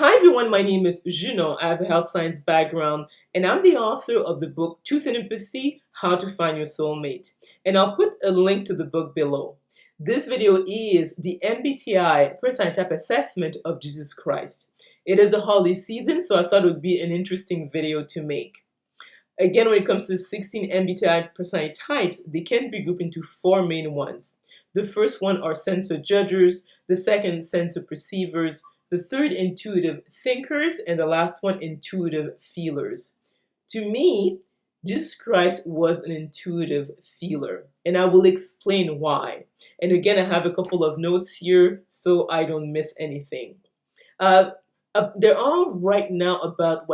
Hi everyone, my name is Junon. I have a health science background and I'm the author of the book Truth and Empathy, How to Find Your Soulmate. And I'll put a link to the book below. This video is the MBTI personality type assessment of Jesus Christ. It is the holiday season, so I thought it would be an interesting video to make. Again, when it comes to 16 MBTI personality types, they can be grouped into four main ones. The first one are sensor judgers, the second sensor perceivers, the third intuitive thinkers, and the last one intuitive feelers. To me, Jesus Christ was an intuitive feeler, and I will explain why. And again, I have a couple of notes here so I don't miss anything. There are right now about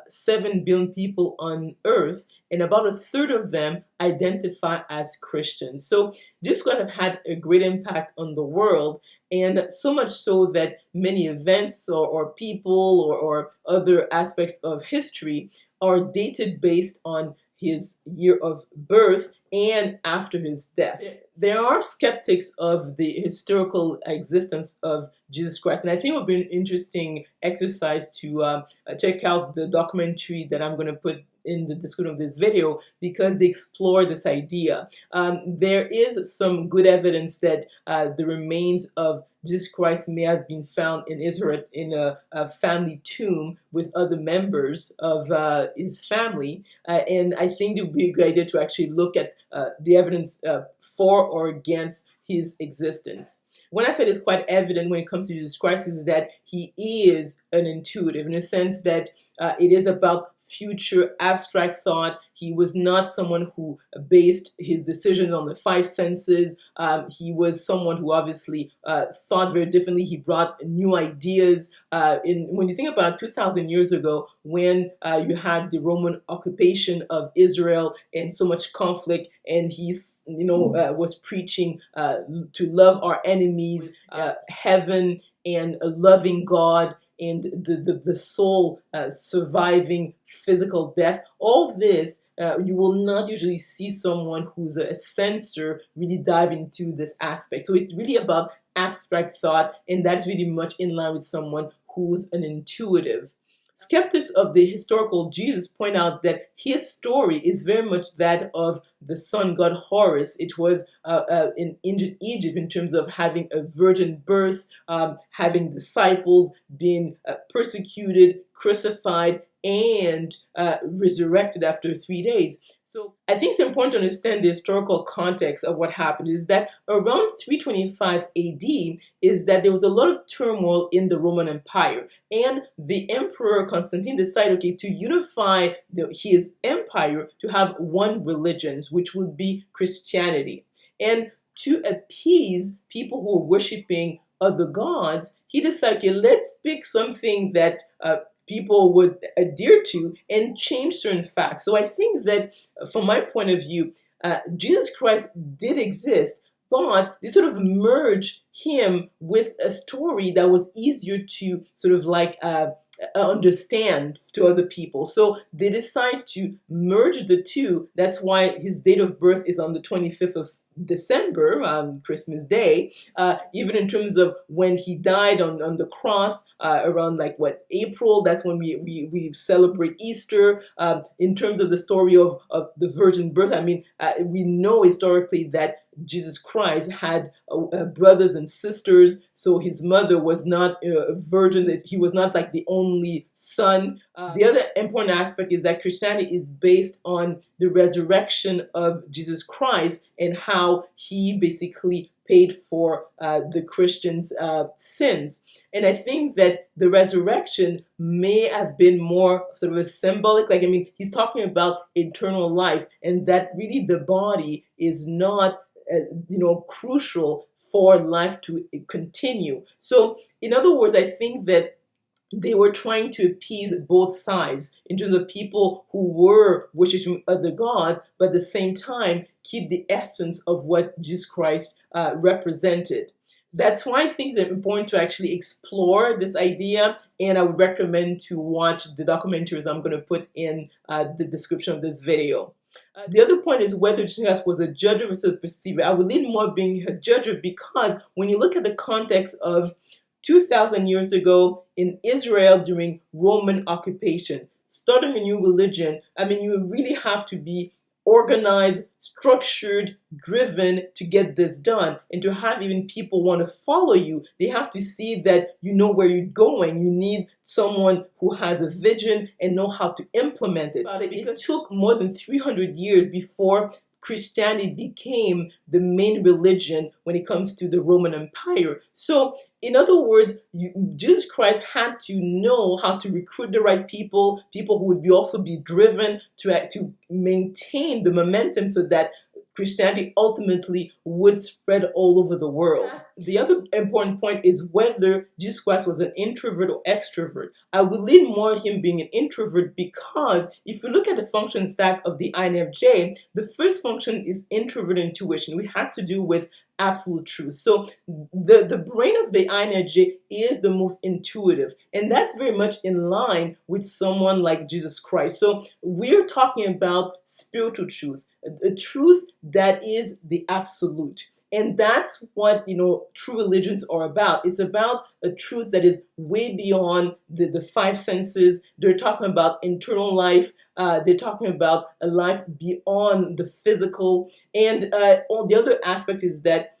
7 billion people on earth, and about a third of them identify as Christians. So this could have had a great impact on the world, and so much so that many events or people or other aspects of history are dated based on his year of birth and after his death. There are skeptics of the historical existence of Jesus Christ, and I think it would be an interesting exercise to check out the documentary that I'm going to put in the description of this video, because they explore this idea. There is some good evidence that the remains of Jesus Christ may have been found in Israel in a family tomb with other members of his family, and I think it would be a good idea to actually look at the evidence for or against his existence. One aspect is quite evident when it comes to Jesus Christ is that he is an intuitive, in a sense that it is about future abstract thought. He was not someone who based his decisions on the five senses. He was someone who obviously thought very differently. He brought new ideas. When you think about 2,000 years ago, when you had the Roman occupation of Israel and so much conflict, and he was preaching to love our enemies, heaven and a loving God, and the soul surviving physical death. All this, you will not usually see someone who's a censor really dive into this aspect. So it's really about abstract thought, and that's really much in line with someone who's an intuitive. Skeptics of the historical Jesus point out that his story is very much that of the sun god Horus. It was in ancient Egypt, in terms of having a virgin birth, having disciples, being persecuted, crucified, and resurrected after 3 days. So I think it's important to understand the historical context of what happened. Is that around 325 AD is that there was a lot of turmoil in the Roman Empire, and the Emperor Constantine decided, okay, to unify his empire to have one religion, which would be Christianity. And to appease people who were worshiping other gods, he decided, okay, let's pick something that people would adhere to and change certain facts. So I think that from my point of view, Jesus Christ did exist, but they sort of merged him with a story that was easier to sort of understand to other people. So they decide to merge the two. That's why his date of birth is on the 25th of December, Christmas Day. Even in terms of when he died on the cross, around April, that's when we celebrate Easter. In terms of the story of the virgin birth, I mean, we know historically that Jesus Christ had brothers and sisters, so his mother was not a virgin. He was not like the only son. The other important aspect is that Christianity is based on the resurrection of Jesus Christ and how he basically paid for the Christians' sins. And I think that the resurrection may have been more sort of a symbolic, he's talking about eternal life, and that really the body is not crucial for life to continue. So in other words, I think that they were trying to appease both sides, in terms of people who were worshiping other gods, but at the same time keep the essence of what Jesus Christ represented. That's why I think it's important to actually explore this idea, and I would recommend to watch the documentaries I'm going to put in the description of this video. The other point is whether Jesus was a judger versus a perceiver. I would lean more being a judger, because when you look at the context of 2,000 years ago in Israel during Roman occupation. Starting a new religion, I mean, you really have to be organized, structured, driven to get this done. And to have even people want to follow you, they have to see that you know where you're going. You need someone who has a vision and know how to implement it. It took more than 300 years before Christianity became the main religion when it comes to the Roman Empire. So, in other words, Jesus Christ had to know how to recruit the right people, people who would also be driven to maintain the momentum so that Christianity ultimately would spread all over the world. The other important point is whether Jesus Christ was an introvert or extrovert. I would lean more him being an introvert because if you look at the function stack of the INFJ, the first function is introvert intuition, which has to do with absolute truth. So the brain of the INFJ is the most intuitive, and that's very much in line with someone like Jesus Christ. So we're talking about spiritual truth, a truth that is the absolute. And that's what, true religions are about. It's about a truth that is way beyond the five senses. They're talking about internal life. They're talking about a life beyond the physical. And all the other aspect is that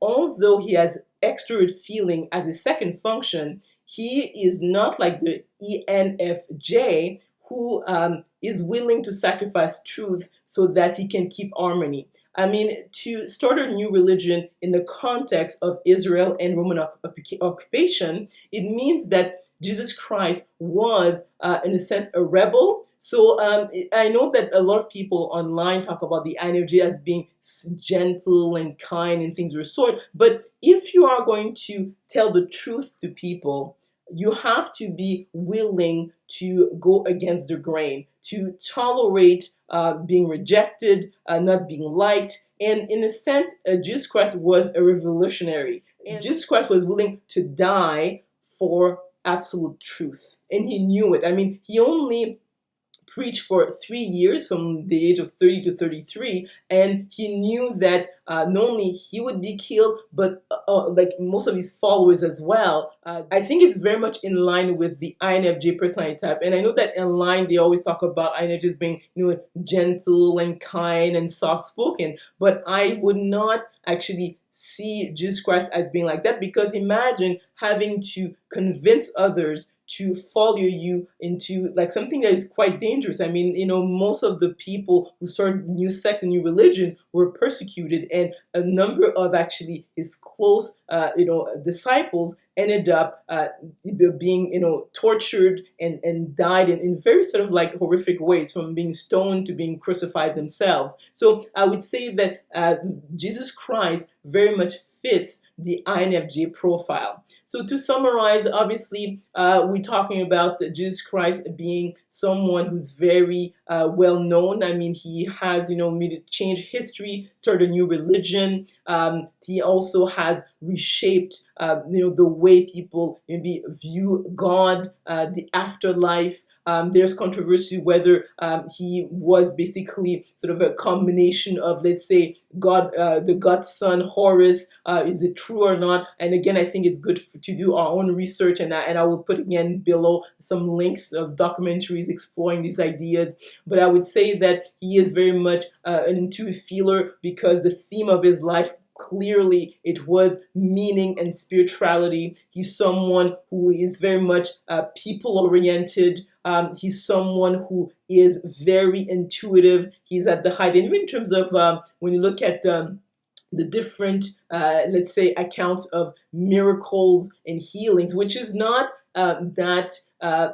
although he has extrovert feeling as a second function, he is not like the ENFJ who is willing to sacrifice truth so that he can keep harmony. I mean, to start a new religion in the context of Israel and Roman occupation, it means that Jesus Christ was, in a sense, a rebel. So I know that a lot of people online talk about the INFJ as being gentle and kind and things of the sort. But if you are going to tell the truth to people, you have to be willing to go against the grain, to tolerate being rejected, not being liked. And in a sense, Jesus Christ was a revolutionary. And Jesus Christ was willing to die for absolute truth. And he knew it. I mean, he only preached for 3 years from the age of 30 to 33, and he knew that not only he would be killed, but like most of his followers as well. I think it's very much in line with the INFJ personality type, and I know that online they always talk about INFJs being gentle and kind and soft-spoken, but I would not actually see Jesus Christ as being like that, because imagine having to convince others to follow you into like something that is quite dangerous. I mean, most of the people who started new sects and new religions were persecuted, and a number of actually his close, disciples ended up being, tortured and died in very sort of like horrific ways, from being stoned to being crucified themselves. So I would say that Jesus Christ very much fits the INFJ profile. So to summarize, obviously, we're talking about Jesus Christ being someone who's very well known. I mean, he has, made a change history, started a new religion. He also has reshaped, the way people maybe view God, the afterlife. There's controversy whether he was basically sort of a combination of, let's say, God, the God's son Horus. Is it true or not? And again, I think it's good to do our own research, and I will put again below some links of documentaries exploring these ideas. But I would say that he is very much an intuitive feeler, because the theme of his life, clearly, it was meaning and spirituality. He's someone who is very much people-oriented. He's someone who is very intuitive. He's at the height. And even in terms of when you look at the different, let's say, accounts of miracles and healings, which is not that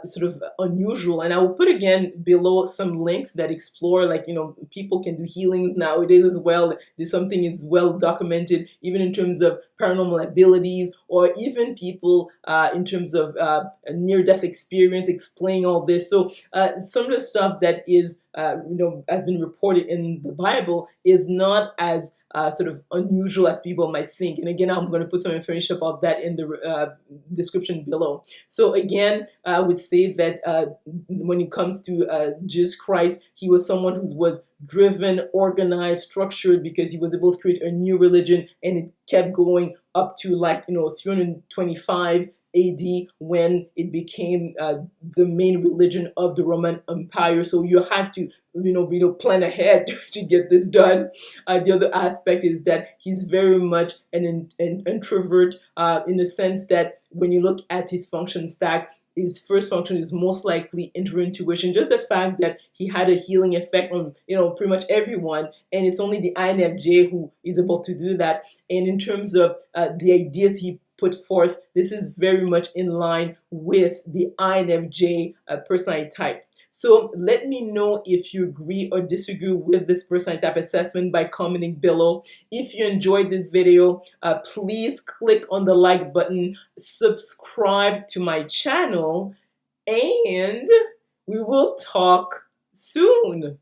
sort of unusual. And I will put again below some links that explore, like, people can do healings nowadays as well. There's something is well documented, even in terms of paranormal abilities, or even people in terms of a near-death experience, explain all this. So some of the stuff that is, has been reported in the Bible is not as sort of unusual as people might think. And again, I'm going to put some information about that in the description below. So again, I would say that when it comes to Jesus Christ, he was someone who was driven, organized, structured, because he was able to create a new religion, and it kept going up to 325 AD when it became the main religion of the Roman Empire. So you had to plan ahead to get this done. The other aspect is that he's very much an introvert, in the sense that when you look at his function stack, his first function is most likely intuition. Just the fact that he had a healing effect on pretty much everyone, and it's only the INFJ who is able to do that. And in terms of the ideas he put forth, this is very much in line with the INFJ personality type. So let me know if you agree or disagree with this personality type assessment by commenting below. If you enjoyed this video, please click on the like button, subscribe to my channel, and we will talk soon.